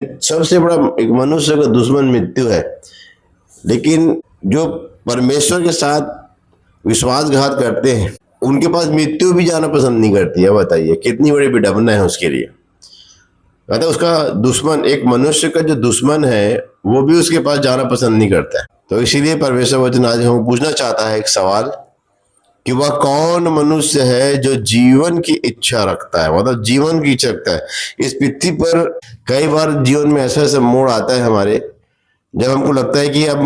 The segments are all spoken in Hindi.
सबसे बड़ा एक मनुष्य का दुश्मन मृत्यु है, लेकिन जो परमेश्वर के साथ विश्वासघात करते हैं उनके पास मृत्यु भी जाना पसंद नहीं करती है। बताइए कितनी बड़ी विडंबना है उसके लिए। कहता है उसका दुश्मन, एक मनुष्य का जो दुश्मन है वो भी उसके पास जाना पसंद नहीं करता है। तो इसीलिए परमेश्वर वचन आज हम पूछना चाहता है एक सवाल कि वह कौन मनुष्य है जो जीवन की इच्छा रखता है, मतलब जीवन की इच्छा रखता है। इस पृथ्वी पर कई बार जीवन में ऐसा ऐसा मोड़ आता है हमारे, जब हमको लगता है कि अब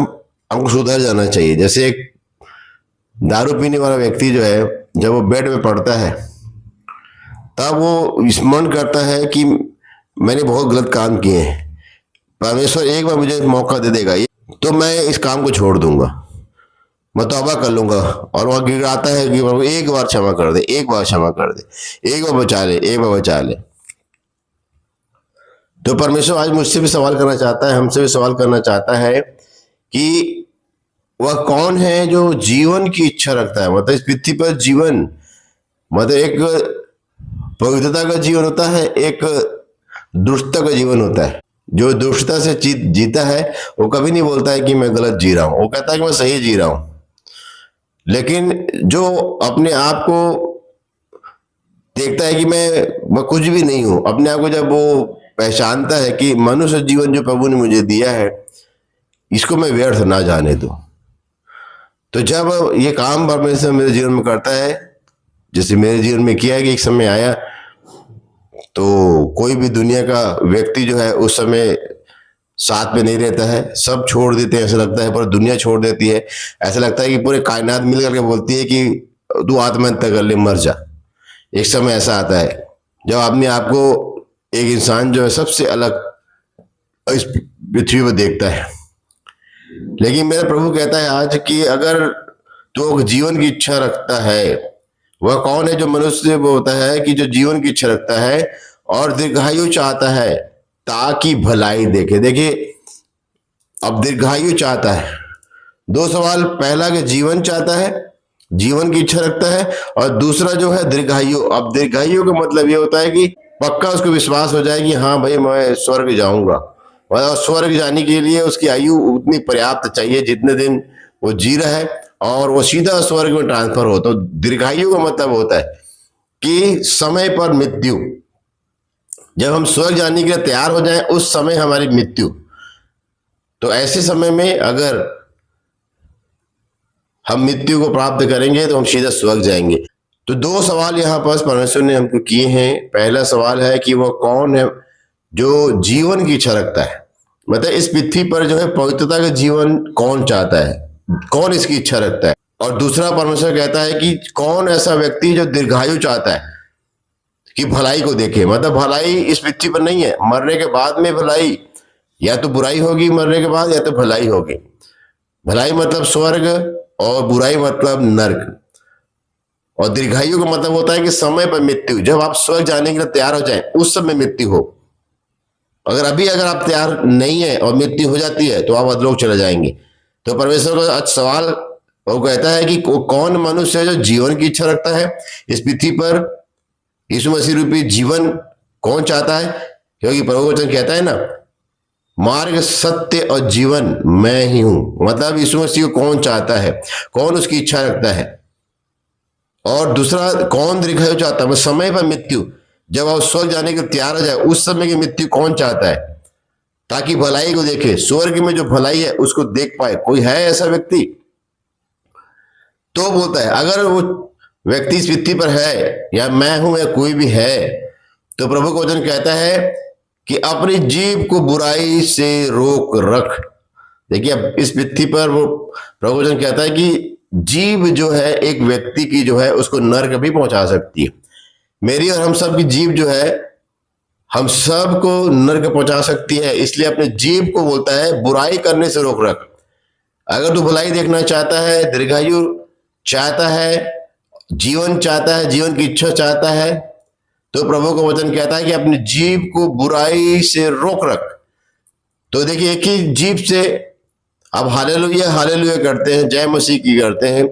हमको सुधर जाना चाहिए। जैसे एक दारू पीने वाला व्यक्ति जो है, जब वो बेड में पड़ता है तब वो स्मरण करता है कि मैंने बहुत गलत काम किए हैं, परमेश्वर एक बार मुझे मौका दे देगा तो मैं इस काम को छोड़ दूंगा, मैं तौबा कर लूंगा। और वह गिड़ाता है कि एक बार क्षमा कर दे, एक बार क्षमा कर दे, एक बार बचा ले, एक बार बचा ले। तो परमेश्वर आज मुझसे भी सवाल करना चाहता है, हमसे भी सवाल करना चाहता है कि वह कौन है जो जीवन की इच्छा रखता है। मतलब इस पृथ्वी पर जीवन, मतलब एक पवित्रता का जीवन होता है, एक दुष्टता का जीवन होता है। जो दुष्टता से जीता है वो कभी नहीं बोलता है कि मैं गलत जी रहा हूं, वो कहता है कि मैं सही जी रहा हूं। लेकिन जो अपने आप को देखता है कि मैं कुछ भी नहीं हूं, अपने आप को जब वो पहचानता है कि मनुष्य जीवन जो प्रभु ने मुझे दिया है इसको मैं व्यर्थ ना जाने दूं, तो जब ये काम परमेश्वर मेरे जीवन में करता है, जैसे मेरे जीवन में किया है कि एक समय आया तो कोई भी दुनिया का व्यक्ति जो है उस समय साथ में नहीं रहता है, सब छोड़ देते हैं ऐसा लगता है, पर दुनिया छोड़ देती है। ऐसा लगता है कि पूरे कायनात मिल करके बोलती है कि तू आत्महत्या कर ले, मर जा। एक समय ऐसा आता है जब अपने आप को एक इंसान जो है सबसे अलग इस पृथ्वी पर देखता है। लेकिन मेरा प्रभु कहता है आज कि अगर तो जीवन की इच्छा रखता है, वह कौन है जो मनुष्य वो होता है कि जो जीवन की इच्छा रखता है और दीर्घायु चाहता है ताकि भलाई देखे। देखिए अब दीर्घायु चाहता है, दो सवाल, पहला कि जीवन चाहता है, जीवन की इच्छा रखता है, और दूसरा जो है दीर्घायु। अब दीर्घायु का मतलब ये होता है कि पक्का उसको विश्वास हो जाए कि हाँ भाई मैं स्वर्ग जाऊंगा, और स्वर्ग जाने के लिए उसकी आयु उतनी पर्याप्त चाहिए जितने दिन वो जी रहा है, और वो सीधा स्वर्ग में ट्रांसफर हो। तो दीर्घायु का मतलब होता है कि समय पर मृत्यु, जब हम स्वर्ग जाने के लिए तैयार हो जाएं उस समय हमारी मृत्यु। तो ऐसे समय में अगर हम मृत्यु को प्राप्त करेंगे तो हम सीधा स्वर्ग जाएंगे। तो दो सवाल यहाँ पर परमेश्वर ने हमको किए हैं। पहला सवाल है कि वो कौन है जो जीवन की इच्छा रखता है, मतलब इस पृथ्वी पर जो है पवित्रता का जीवन कौन चाहता है, कौन इसकी इच्छा रखता है। और दूसरा परमेश्वर कहता है कि कौन ऐसा व्यक्ति जो दीर्घायु चाहता है कि भलाई को देखे। मतलब भलाई इस पृथ्वी पर नहीं है, मरने के बाद में भलाई, या तो बुराई होगी मरने के बाद या तो भलाई होगी। भलाई मतलब स्वर्ग और बुराई मतलब नर्क। और दीर्घायु का मतलब होता है कि समय पर मृत्यु, जब आप स्वर्ग जाने के लिए तैयार हो जाए उस समय मृत्यु हो। अगर आप तैयार नहीं है और मृत्यु हो जाती है तो आप अधोलोक चले जाएंगे। तो परमेश्वर का आज सवाल वो कहता है कि कौन मनुष्य है जो जीवन की इच्छा रखता है इस पृथ्वी पर। यीशु मसीह रूपी जीवन कौन चाहता है, क्योंकि प्रभु वचन कहता है ना, मार्ग सत्य और जीवन मैं ही हूं। मतलब यीशु मसीह को कौन चाहता है, कौन उसकी इच्छा रखता है। और दूसरा कौन दीर्घायु चाहता है, समय पर मृत्यु, जब आप स्वर्ग जाने के तैयार हो जाए उस समय की मृत्यु कौन चाहता है ताकि भलाई को देखे, स्वर्ग में जो भलाई है उसको देख पाए। कोई है ऐसा व्यक्ति? तो बोलता है अगर वो व्यक्ति इस पृथ्वी पर है, या मैं हूं या कोई भी है, तो प्रभु का वचन कहता है कि अपनी जीभ को बुराई से रोक रख। देखिए अब इस पृथ्वी पर वो प्रभु वचन कहता है कि जीभ जो है एक व्यक्ति की जो है उसको नरक भी पहुंचा सकती है। मेरी और हम सब की जीभ जो है हम सब को नरक पहुंचा सकती है। इसलिए अपने जीभ को बोलता है बुराई करने से रोक रख। अगर तू भलाई देखना चाहता है, दीर्घायु चाहता है, जीवन चाहता है, जीवन की इच्छा चाहता है, तो प्रभु का वचन कहता है कि अपनी जीभ को बुराई से रोक रख। तो देखिए एक ही जीभ से अब हालेलुया हालेलुया करते हैं, जय मसीह की करते हैं,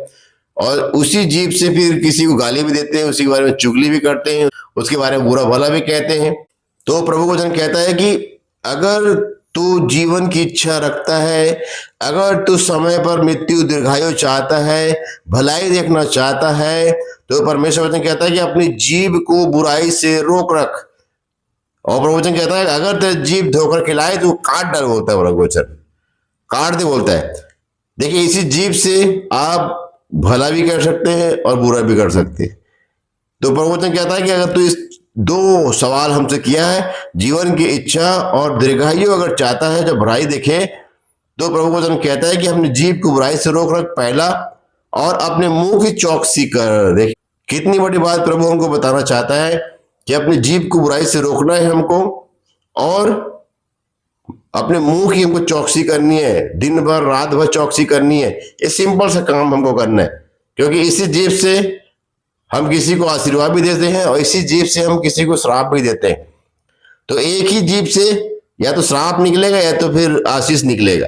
और उसी जीभ से फिर किसी को गाली भी देते हैं, उसी के बारे में चुगली भी करते हैं, उसके बारे में बुरा भला भी कहते हैं। तो प्रभु का वचन कहता है कि अगर तू जीवन की इच्छा रखता है, अगर तू समय पर मृत्यु दीर्घायु चाहता है, भलाई देखना चाहता है, तो परमेश्वर वचन कहता है कि अपनी जीभ को बुराई से रोक रख। और प्रवचन कहता है अगर तेरे जीभ धोकर खिलाए तो काट डाल, बोलता है प्रवचन, काट दे बोलता है। देखिए, इसी जीभ से आप भला भी कर सकते हैं और बुरा भी कर सकते हैं। तो प्रवचन कहता है कि अगर तू इस दो सवाल हमसे किया है, जीवन की इच्छा और दीर्घायु अगर चाहता है जो बुराई देखे, तो प्रभु वचन कहता है कि अपनी जीभ को बुराई से रोक रख पहला, और अपने मुंह की चौकसी कर। देख कितनी बड़ी बात प्रभु हमको बताना चाहता है कि अपनी जीभ को बुराई से रोकना है हमको, और अपने मुंह की हमको चौकसी करनी है, दिन भर रात भर चौकसी करनी है। ये सिंपल सा काम हमको करना है, क्योंकि इसी जीभ से हम किसी को आशीर्वाद भी देते हैं और इसी जीभ से हम किसी को श्राप भी देते हैं। तो एक ही जीभ से या तो श्राप निकलेगा या तो फिर आशीष निकलेगा।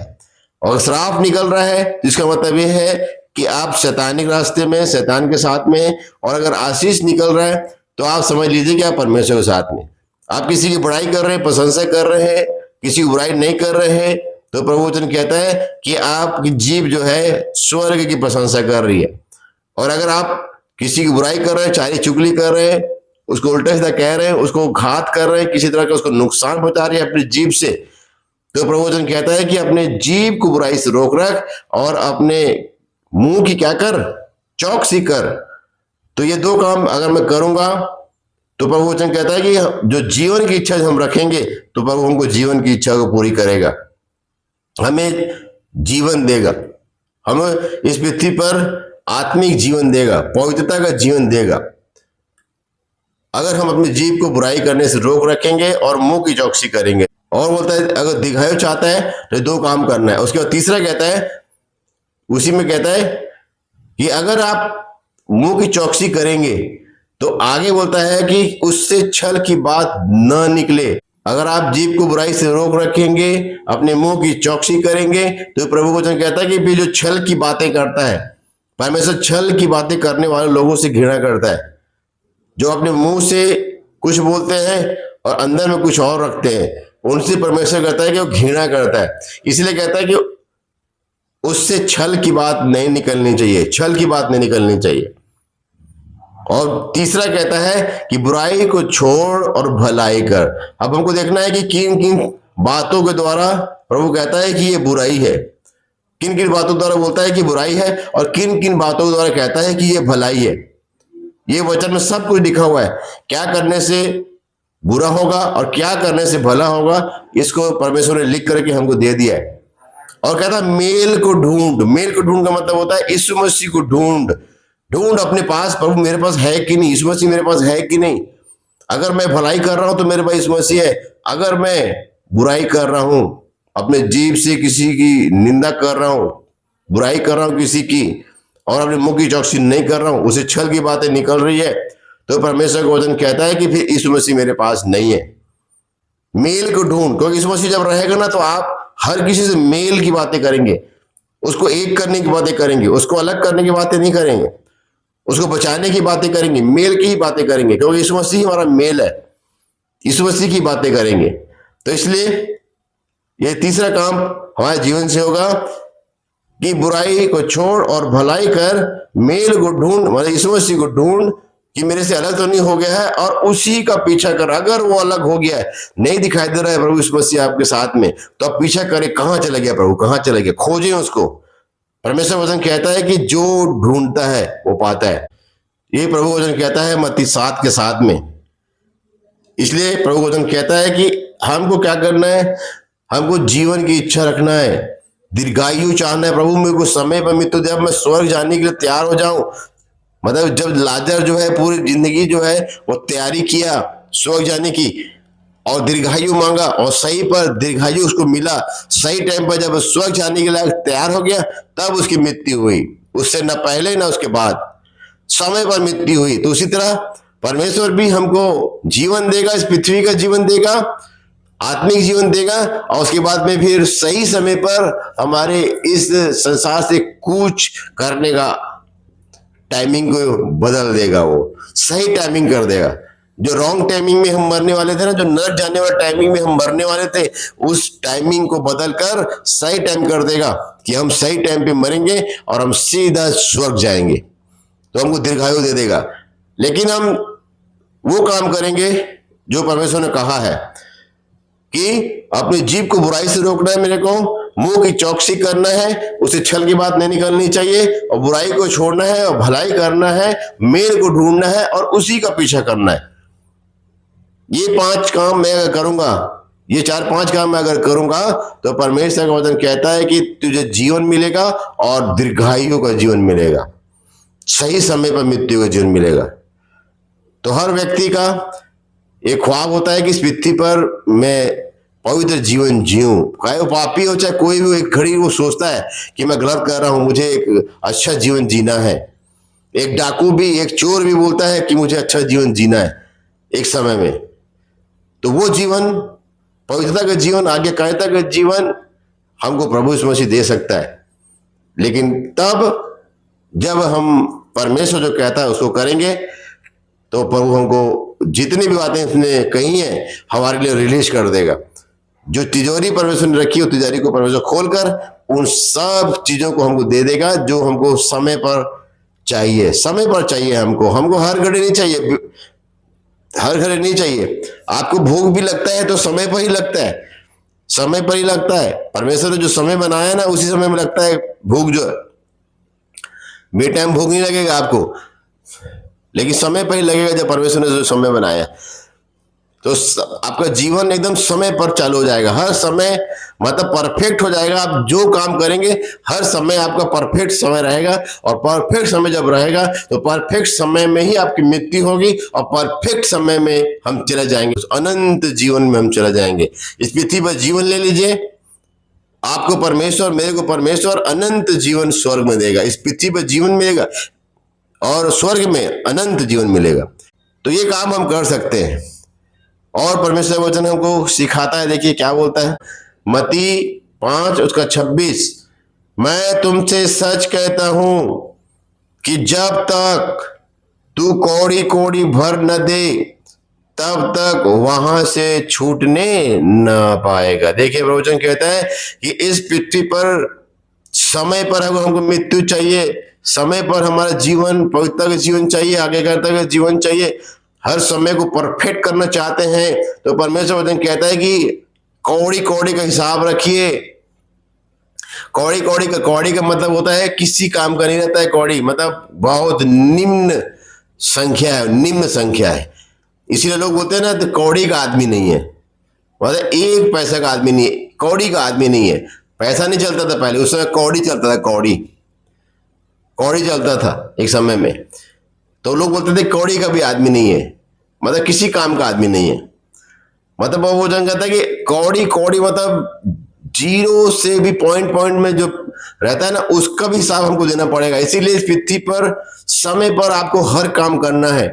और श्राप निकल रहा है तो इसका मतलब ये है कि आप शैतानिक रास्ते में, शैतान के साथ में, और अगर आशीष निकल रहा है तो आप समझ लीजिए कि आप परमेश्वर के साथ में। आप किसी की बड़ाई कर रहे हैं, प्रशंसा कर रहे हैं, किसी की बुराई नहीं कर रहे हैं, तो प्रभु वचन कहता है कि आपकी जीभ जो है स्वर्ग की प्रशंसा कर रही है। और अगर आप किसी की बुराई कर रहे हैं, चारी चुगली कर रहे हैं, उसको उल्टा सीधा कह रहे हैं, उसको घात कर रहे हैं, किसी तरह का उसको नुकसान पहुंचा रहे हैं अपनी जीभ से, तो प्रभु वचन कहता है कि अपने जीभ को बुराई से रोक रख और अपने मुंह की क्या कर, चौकसी कर। तो ये दो काम अगर मैं करूंगा तो प्रभु वचन कहता है कि जो जीवन की इच्छा हम रखेंगे तो प्रभु हमको जीवन की इच्छा को पूरी करेगा, हमें जीवन देगा, हमें इस पृथ्वी पर आत्मिक जीवन देगा, पवित्रता का जीवन देगा। अगर हम अपनी जीभ को बुराई करने से रोक रखेंगे और मुंह की चौकसी करेंगे। और बोलता है अगर दीर्घायु चाहता है तो दो काम करना है। उसके बाद तीसरा कहता है, उसी में कहता है कि अगर आप मुंह की चौकसी करेंगे तो आगे बोलता है कि उससे छल की बात न निकले। अगर आप जीभ को बुराई से रोक रखेंगे, अपने मुंह की चौकसी करेंगे, तो प्रभु वचन कहता है कि भी जो छल की बातें करता है, परमेश्वर छल की बातें करने वाले लोगों से घृणा करता है, जो अपने मुंह से कुछ बोलते हैं और अंदर में कुछ और रखते हैं, उनसे परमेश्वर कहता है कि वो घृणा करता है। इसलिए कहता है कि उससे छल की बात नहीं निकलनी चाहिए, छल की बात नहीं निकलनी चाहिए। और तीसरा कहता है कि बुराई को छोड़ और भलाई कर। अब हमको देखना है कि किन किन बातों के द्वारा प्रभु कहता है कि ये बुराई है, किन किन बातों द्वारा बोलता है कि बुराई है, और किन किन बातों द्वारा कहता है कि ये भलाई है। ये वचन में सब कुछ लिखा हुआ है, क्या करने से बुरा होगा और क्या करने से भला होगा, इसको परमेश्वर ने लिख करके हमको दे दिया है। और कहता है मेल को ढूंढ। मेल को ढूंढ का मतलब होता है यीशु मसीह को ढूंढ, ढूंढ अपने पास, प्रभु मेरे पास है कि नहीं, यीशु मसीह मेरे पास है कि नहीं। अगर मैं भलाई कर रहा हूं तो मेरे पास यीशु मसीह है, अगर मैं बुराई कर रहा हूं, अपने जीभ से किसी की निंदा कर रहा हूं, बुराई कर रहा हूं किसी की, और अपने मुंह की चौकसी नहीं कर रहा हूं, उसे छल की बातें निकल रही है, तो परमेश्वर का वचन कहता है कि फिर यीशु मसीह मेरे पास नहीं है। मेल को ढूंढ, क्योंकि यीशु मसीह जब रहेगा ना तो आप हर किसी से मेल की बातें करेंगे, उसको एक करने की बातें करेंगे, उसको अलग करने की बातें नहीं करेंगे, उसको बचाने की बातें करेंगे, मेल की ही बातें करेंगे, क्योंकि यीशु मसीह हमारा मेल है, यीशु मसीह की बातें करेंगे। तो इसलिए यह तीसरा काम हमारे जीवन से होगा कि बुराई को छोड़ और भलाई कर, मेल को ढूंढ, मतलब यीशु मसीह को ढूंढ कि मेरे से अलग तो नहीं हो गया है, और उसी का पीछा कर। अगर वो अलग हो गया है, नहीं दिखाई दे रहा है प्रभु यीशु मसीह आपके साथ में, तो आप पीछा करें, कहां चला गया प्रभु, कहां चला गया, खोजें उसको। परमेश्वर वचन कहता है कि जो ढूंढता है वो पाता है, ये प्रभु वचन कहता है मत्ती 7 के 7 में। इसलिए प्रभु वचन कहता है कि हमको क्या करना है, हमको जीवन की इच्छा रखना है, दीर्घायु चाहना है। प्रभु मेरे को समय पर मृत्यु दे, मैं स्वर्ग जाने के लिए तैयार हो जाऊं। मतलब जब लाजर जो है पूरी जिंदगी जो है वो तैयारी किया स्वर्ग जाने की, और दीर्घायु मांगा, और सही पर दीर्घायु उसको मिला, सही टाइम पर जब स्वर्ग जाने के लिए तैयार हो गया तब उसकी मृत्यु हुई, उससे न पहले न उसके बाद, समय पर मृत्यु हुई। तो उसी तरह परमेश्वर भी हमको जीवन देगा, इस पृथ्वी का जीवन देगा, आत्मिक जीवन देगा, और उसके बाद में फिर सही समय पर हमारे इस संसार से कूच करने का टाइमिंग को बदल देगा, वो सही टाइमिंग कर देगा। जो रॉन्ग टाइमिंग में हम मरने वाले थे ना, जो नरक जाने वाले टाइमिंग में हम मरने वाले थे, उस टाइमिंग को बदलकर सही टाइम कर देगा कि हम सही टाइम पे मरेंगे और हम सीधा स्वर्ग जाएंगे। तो हमको दीर्घायु दे देगा। लेकिन हम वो काम करेंगे जो परमेश्वर ने कहा है कि अपनी जीभ को बुराई से रोकना है मेरे को, मुंह की चौकसी करना है, उसे छल की बात नहीं निकलनी चाहिए, और बुराई को छोड़ना है और भलाई करना है, मेल को ढूंढना है और उसी का पीछा करना है। ये 5 काम मैं अगर करूंगा, ये 4-5 काम मैं अगर करूंगा, तो परमेश्वर का वचन कहता है कि तुझे जीवन मिलेगा और दीर्घायु का जीवन मिलेगा, सही समय पर मृत्यु का जीवन मिलेगा। तो हर व्यक्ति का एक ख्वाब होता है कि इस पृथ्वी पर मैं पवित्र जीवन जीऊं, चाहे वो पापी हो चाहे कोई भी। एक घड़ी वो सोचता है कि मैं गलत कर रहा हूं, मुझे एक अच्छा जीवन जीना है। एक डाकू भी, एक चोर भी बोलता है कि मुझे अच्छा जीवन जीना है एक समय में। तो वो जीवन, पवित्रता का जीवन, आज्ञाकारिता का जीवन हमको प्रभु यीशु मसीह दे सकता है। लेकिन तब जब हम परमेश्वर जो कहता है उसको करेंगे, तो प्रभु हमको जितनी भी बातें उसने कही हैं हमारे लिए रिलीज कर देगा। जो तिजोरी परमेश्वर ने रखी है, तिजोरी को परमेश्वर खोलकर उन सब चीजों को हमको दे देगा जो हमको समय पर चाहिए। समय पर चाहिए हमको हर घड़ी नहीं चाहिए, हर घड़ी नहीं चाहिए। आपको भूख भी लगता है तो समय पर ही लगता है, समय पर ही लगता है। परमेश्वर ने जो समय बनाया ना, उसी समय में लगता है भूख। जो बे टाइम भूख नहीं लगेगा आपको, लेकिन समय पर ही लगेगा जब परमेश्वर ने जो समय बनाया। तो आपका जीवन एकदम समय पर चालू हो जाएगा। हर समय मतलब परफेक्ट हो जाएगा। आप जो काम करेंगे हर समय आपका परफेक्ट समय रहेगा, और परफेक्ट समय जब रहेगा तो परफेक्ट समय में ही आपकी मृत्यु होगी, और परफेक्ट समय में हम चले जाएंगे, उस अनंत जीवन में हम चले जाएंगे। इस पृथ्वी पर जीवन ले लीजिए, आपको परमेश्वर, मेरे को परमेश्वर अनंत जीवन स्वर्ग में देगा। इस पृथ्वी पर जीवन मिलेगा और स्वर्ग में अनंत जीवन मिलेगा। तो ये काम हम कर सकते हैं। और परमेश्वर वचन हमको सिखाता है, देखिए क्या बोलता है, मत्ती 5:26, मैं तुमसे सच कहता हूं कि जब तक तू कौड़ी कौड़ी भर न दे, तब तक वहां से छूटने न पाएगा। देखिए प्रवचन कहता है कि इस पृथ्वी पर समय पर अगर हमको मृत्यु चाहिए, समय पर हमारा जीवन, पवित्रता का जीवन चाहिए, आज्ञाकारिता का जीवन चाहिए, हर समय को परफेक्ट करना चाहते हैं, तो परमेश्वर वचन कहता है कि कौड़ी कौड़ी का हिसाब रखिए। कौड़ी का मतलब होता है किसी काम का नहीं रहता है। कौड़ी मतलब बहुत निम्न संख्या है, निम्न संख्या है। इसीलिए लोग बोलते हैं ना, तो कौड़ी का आदमी नहीं है, मतलब 1 पैसा का आदमी नहीं है, कौड़ी का आदमी नहीं है। पैसा नहीं चलता था पहले, उस समय कौड़ी चलता था, कौड़ी चलता था एक समय में। तो लोग बोलते थे कौड़ी का भी आदमी नहीं है, मतलब किसी काम का आदमी नहीं है। मतलब वो जन कहता है कि कौड़ी मतलब जीरो से भी पॉइंट में जो रहता है ना, उसका भी हिसाब हमको देना पड़ेगा। इसीलिए इस पृथ्वी पर समय पर आपको हर काम करना है।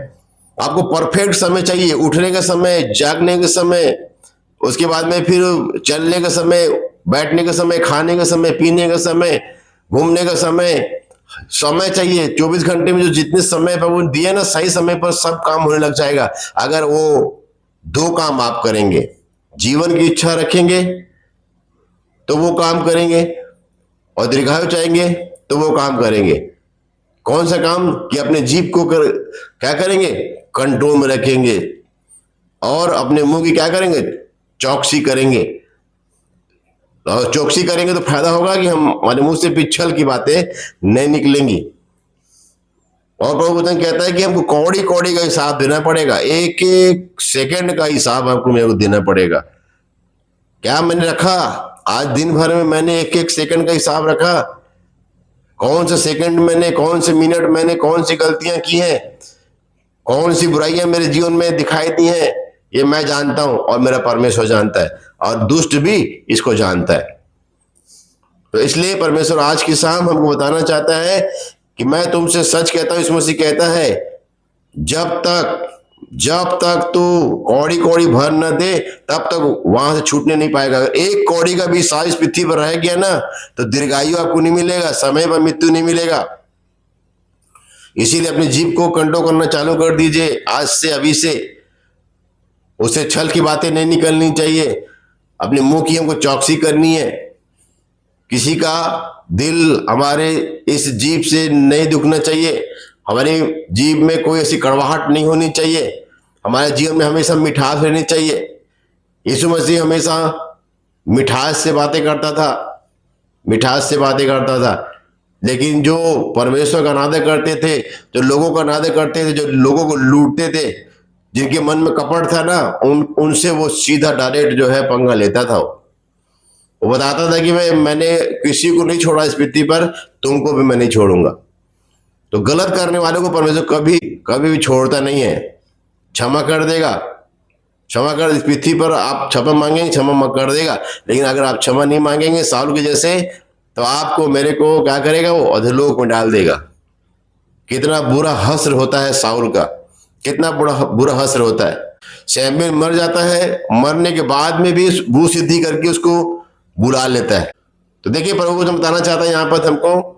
आपको परफेक्ट समय चाहिए, उठने का समय, जागने का समय, उसके बाद में फिर चलने का समय, बैठने का समय, खाने का समय, पीने का समय, घूमने का समय चाहिए। 24 घंटे में जो जितने समय पर वो दिए ना, सही समय पर सब काम होने लग जाएगा। अगर वो 2 काम आप करेंगे, जीवन की इच्छा रखेंगे तो वो काम करेंगे, और दीर्घायु चाहेंगे तो वो काम करेंगे। कौन सा काम? कि अपने जीभ को क्या करेंगे? कंट्रोल में रखेंगे, और अपने मुंह की क्या करेंगे? चौकसी करेंगे। और चौकसी करेंगे तो फायदा होगा कि हमारे मुंह से पिछल की बातें नहीं निकलेंगी। और प्रभु वचन कहता है कि हमको कौड़ी का हिसाब देना पड़ेगा, 1-1 सेकंड का हिसाब हमको मेरे को देना पड़ेगा। क्या मैंने रखा? आज दिन भर में मैंने 1-1 सेकंड का हिसाब रखा। कौन से सेकंड मैंने, कौन से मिनट मैंने, कौन सी गलतियां की हैं, कौन सी बुराइयां मेरे जीवन में दिखाई दी हैं, ये मैं जानता हूं, और मेरा परमेश्वर जानता है, और दुष्ट भी इसको जानता है। तो इसलिए परमेश्वर आज की शाम हमको बताना चाहता है कि मैं तुमसे सच कहता हूं, यीशु मसीह कहता है, जब तक तू कौड़ी भर न दे, तब तक वहां से छूटने नहीं पाएगा। अगर 1 कौड़ी का भी साइज पृथ्वी पर रह गया ना, तो दीर्घायु आपको नहीं मिलेगा, समय पर मृत्यु नहीं मिलेगा। इसीलिए अपनी जीभ को कंट्रोल करना चालू कर दीजिए आज से, अभी से। उससे छल की बातें नहीं निकलनी चाहिए। अपने मुंह की हमको चौकसी करनी है। किसी का दिल हमारे इस जीभ से नहीं दुखना चाहिए। हमारी जीभ में कोई ऐसी कड़वाहट नहीं होनी चाहिए। हमारे जीवन में हमेशा मिठास रहनी चाहिए। यीशु मसीह हमेशा मिठास से बातें करता था, मिठास से बातें करता था। लेकिन जो परमेश्वर का अनादर करते थे, जो लोगों का अनादर करते थे, जो लोगों को लूटते थे, जिनके मन में कपट था ना, उनसे वो सीधा डायरेक्ट जो है पंगा लेता था। वो बताता था कि मैंने किसी को नहीं छोड़ा इस पृथ्वी पर, तुमको भी मैं नहीं छोड़ूंगा। तो गलत करने वालों को परमेश्वर कभी कभी भी छोड़ता नहीं है, क्षमा कर देगा। क्षमा कर, इस पृथ्वी पर आप क्षमा मांगेंगे, क्षमा कर देगा। लेकिन अगर आप क्षमा नहीं मांगेंगे साउल के जैसे, तो आपको मेरे को क्या करेगा, वो अधोलोक में डाल देगा। कितना बुरा हश्र होता है साउल का, कितना बुरा हश्र होता है। शमूएल मर जाता है, मरने के बाद में भी भू सिद्धि करके उसको बुला लेता है। तो देखिए प्रभु को बताना चाहता है यहाँ पर हमको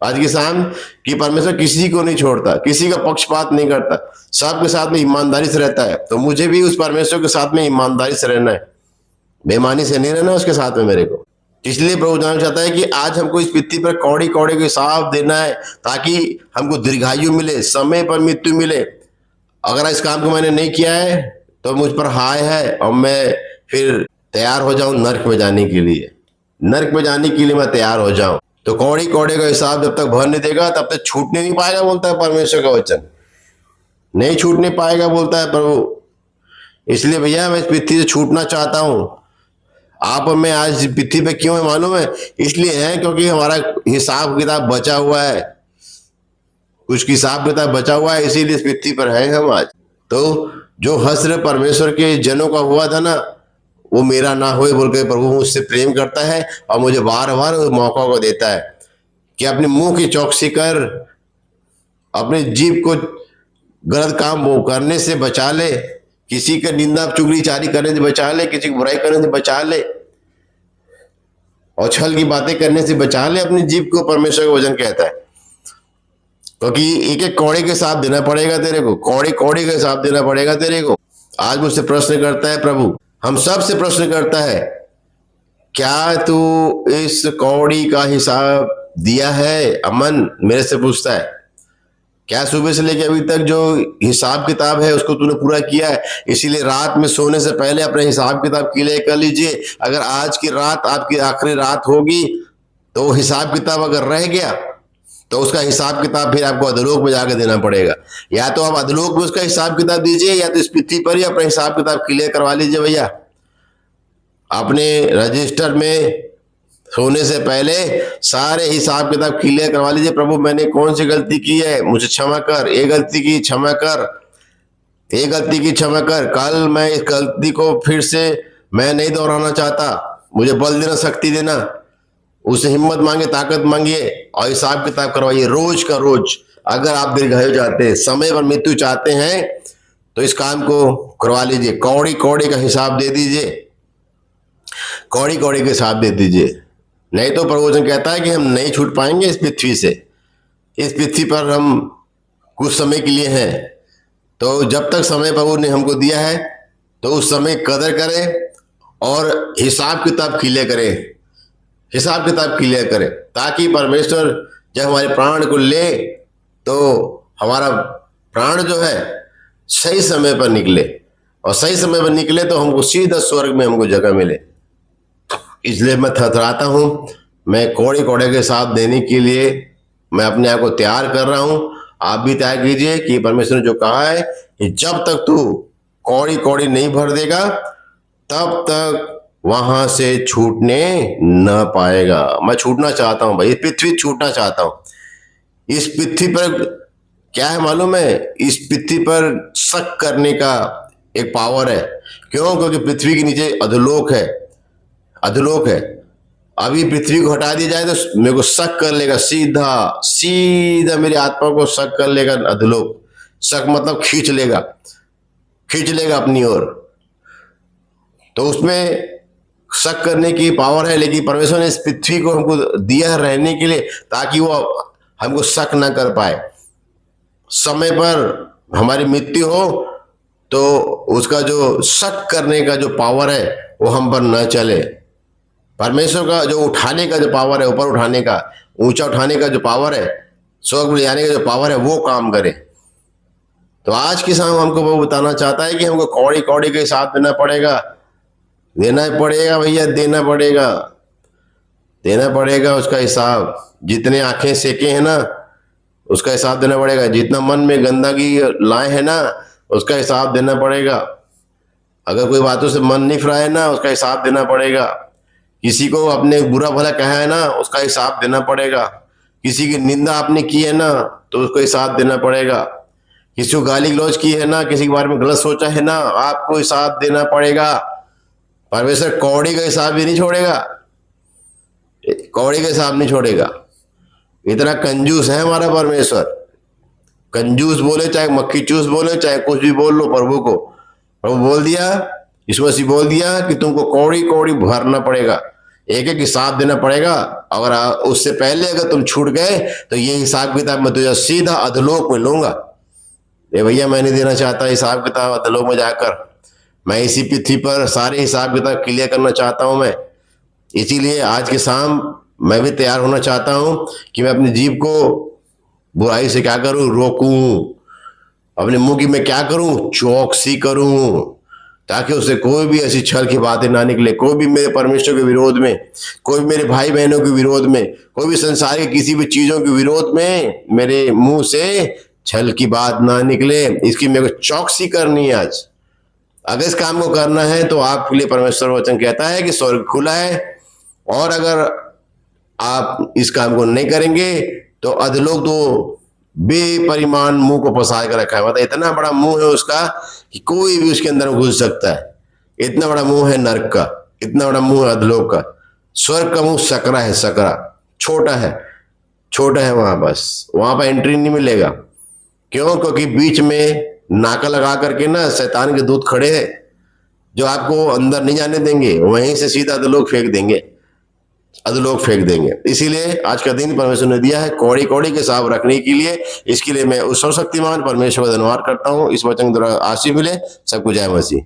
आज की शाम कि परमेश्वर किसी को नहीं छोड़ता, किसी का पक्षपात नहीं करता, सबके साथ में ईमानदारी से रहता है। तो मुझे भी उस परमेश्वर के साथ में ईमानदारी से रहना है, बेईमानी से नहीं रहना उसके साथ में मेरे को। इसलिए प्रभु जानना चाहता है कि आज हमको इस पृथ्वी पर कौड़ी कौड़ी के हिसाब देना है, ताकि हमको दीर्घायु मिले, समय पर मृत्यु मिले। अगर इस काम को मैंने नहीं किया है तो मुझ पर हाय है, और मैं फिर तैयार हो जाऊं नर्क में जाने के लिए, नर्क में जाने के लिए मैं तैयार हो जाऊं। तो कौड़ी कौड़ी का हिसाब जब तक भर नहीं देगा तब तक छूटने नहीं पाएगा, बोलता है परमेश्वर का वचन, नहीं छूटने पाएगा बोलता है प्रभु। इसलिए भैया मैं इस पृथ्वी से छूटना चाहता हूं। आप और मैं आज पृथ्वी पे क्यों है मालूम है? इसलिए है क्योंकि हमारा हिसाब किताब बचा हुआ है, कुछ हिसाब किताब बचा हुआ है, इसीलिए इस पृथ्वी पर है हम आज। तो जो हश्र परमेश्वर के जनों का हुआ था ना, वो मेरा ना होए बोल के प्रभु मुझसे प्रेम करता है और मुझे बार बार मौका को देता है कि अपने मुंह की चौकसी कर, अपने जीभ को गलत काम वो करने से बचा ले, किसी का निंदा चुगली चारी करने से बचा ले, किसी की बुराई करने से बचा ले, और छल की बातें करने से बचा ले अपनी जीभ को। परमेश्वर का वचन कहता है, क्योंकि एक एक कौड़े के हिसाब देना पड़ेगा तेरे को, कौड़े कौड़े का हिसाब देना पड़ेगा तेरे को। आज मुझसे प्रश्न करता है प्रभु, हम सब से प्रश्न करता है, क्या तू इस कौड़ी का हिसाब दिया है? अमन मेरे से पूछता है, क्या सुबह से लेकर अभी तक जो हिसाब किताब है उसको तूने पूरा किया है? इसीलिए रात में सोने से पहले अपने हिसाब किताब क्लियर कर लीजिए। अगर आज की रात आपकी आखिरी रात होगी तो हिसाब किताब अगर रह गया तो उसका हिसाब किताब फिर आपको अधोलोक में जाकर देना पड़ेगा। या तो आप अधोलोक में उसका हिसाब किताब दीजिए, या तो इस पृथ्वी पर ही अपना हिसाब किताब क्लियर करवा लीजिए। भैया अपने रजिस्टर में सोने से पहले सारे हिसाब किताब क्लियर करवा लीजिए। प्रभु मैंने कौन सी गलती की है, मुझे क्षमा कर, ये गलती की क्षमा कर, ये गलती की क्षमा कर, कल मैं इस गलती को फिर से मैं नहीं दोहराना चाहता, मुझे बल देना, शक्ति देना। उसे हिम्मत मांगे, ताकत मांगिए और हिसाब किताब करवाइए रोज का रोज। अगर आप दीर्घायु चाहते हैं, समय पर मृत्यु चाहते हैं, तो इस काम को करवा लीजिए। कौड़ी कौड़ी का हिसाब दे दीजिए, कौड़ी कौड़ी का हिसाब दे दीजिए। नहीं तो प्रवचन कहता है कि हम नहीं छूट पाएंगे इस पृथ्वी से। इस पृथ्वी पर हम कुछ समय के लिए हैं, तो जब तक समय प्रभु ने हमको दिया है तो उस समय कदर करें और हिसाब किताब क्लियर करें, हिसाब किताब क्लियर करें, ताकि परमेश्वर जब हमारे प्राण को ले तो हमारा प्राण जो है सही समय पर निकले, और सही समय पर निकले तो हमको सीधा स्वर्ग में हमको जगह मिले। इसलिए मैं थरथराता हूँ, मैं कौड़े कौड़े के हिसाब देने के लिए मैं अपने आप को तैयार कर रहा हूँ। आप भी तैयार कीजिए कि परमेश्वर ने जो कहा है कि जब तक तू कौड़ी कौड़ी नहीं भर देगा तब तक वहां से छूटने न पाएगा। मैं छूटना चाहता हूं भाई, पृथ्वी छूटना चाहता हूं। इस पृथ्वी पर क्या है मालूम है? इस पृथ्वी पर शक करने का एक पावर है। क्यों? क्योंकि पृथ्वी के नीचे अधोलोक है, अधोलोक है। अभी पृथ्वी को हटा दिया जाए तो मेरे को शक कर लेगा, सीधा सीधा मेरी आत्मा को शक कर लेगा अधोलोक। शक मतलब खींच लेगा, खींच लेगा अपनी ओर। तो उसमें शक करने की पावर है, लेकिन परमेश्वर ने इस पृथ्वी को हमको दिया है रहने के लिए, ताकि वो हमको शक ना कर पाए। समय पर हमारी मृत्यु हो तो उसका जो शक करने का जो पावर है वो हम पर न चले। परमेश्वर का जो उठाने का जो पावर है, ऊपर उठाने का, ऊंचा उठाने का जो पावर है, स्वर्ग में ले जाने का जो पावर है, वो काम करे। तो आज के शाम हमको वो बताना चाहता है कि हमको कौड़ी कौड़ी के साथ देना पड़ेगा, देना पड़ेगा भैया, देना पड़ेगा, देना पड़ेगा उसका हिसाब। जितने आंखें सेके हैं ना उसका हिसाब देना पड़ेगा, जितना मन में गंदगी लाए हैं ना उसका हिसाब देना पड़ेगा, अगर कोई बातों से मन नहीं फिराए ना उसका हिसाब देना पड़ेगा, किसी को अपने बुरा भला कहा है ना उसका हिसाब देना पड़ेगा, किसी की निंदा आपने की है ना तो उसको हिसाब देना पड़ेगा, किसी को गाली गलौज की है ना, किसी के बारे में गलत सोचा है ना, आपको हिसाब देना पड़ेगा। परमेश्वर कौड़ी का हिसाब भी नहीं छोड़ेगा, कौड़ी का हिसाब नहीं छोड़ेगा। इतना कंजूस है हमारा परमेश्वर। कंजूस बोले चाहे मक्खी चूस बोले चाहे कुछ भी बोल लो प्रभु को, प्रभु बोल दिया, यीशु मसीह बोल दिया कि तुमको कौड़ी कौड़ी भरना पड़ेगा, एक एक हिसाब देना पड़ेगा। अगर उससे पहले अगर तुम छूट गए तो ये हिसाब किताब मैं तुझे सीधा अधलोक में लूंगा। ये भैया मैं नहीं देना चाहता हिसाब किताब अधलोक में जाकर, मैं इसी पृथ्वी पर सारे हिसाब किताब क्लियर करना चाहता हूं मैं। इसीलिए आज के शाम मैं भी तैयार होना चाहता हूं कि मैं अपनी जीभ को बुराई से क्या करूं, रोकूं, अपने मुंह की मैं क्या करूं, चौकसी करूं, ताकि उससे कोई भी ऐसी छल की बातें ना निकले, कोई भी मेरे परमेश्वर के विरोध में, कोई भी मेरे भाई बहनों के विरोध में, कोई भी संसार के किसी भी चीजों के विरोध में मेरे मुंह से छल की बात ना निकले। इसकी मेरे को चौकसी करनी है आज। अगर इस काम को करना है तो आपके लिए परमेश्वर वचन कहता है कि स्वर्ग खुला है, और अगर आप इस काम को नहीं करेंगे तो अधलोक तो बेपरिमाण मुंह को पसार कर रखा है, मतलब इतना बड़ा मुंह है उसका कि कोई भी उसके अंदर घुस सकता है। इतना बड़ा मुंह है नरक का, इतना बड़ा मुंह है अधलोक का। स्वर्ग का मुंह सकरा है, सकरा, छोटा है, छोटा है, वहां बस वहां पर एंट्री नहीं मिलेगा। क्यों? क्योंकि बीच में नाका लगा करके ना शैतान के दूत खड़े हैं जो आपको अंदर नहीं जाने देंगे, वहीं से सीधा अधलोक फेंक देंगे, अधलोक फेंक देंगे। इसीलिए आज का दिन परमेश्वर ने दिया है कौड़ी कौड़ी के हिसाब रखने के लिए। इसके लिए मैं उस सर्वशक्तिमान परमेश्वर का धन्यवाद करता हूँ। इस वचन के द्वारा आशीष मिले सबको। जय मसीह।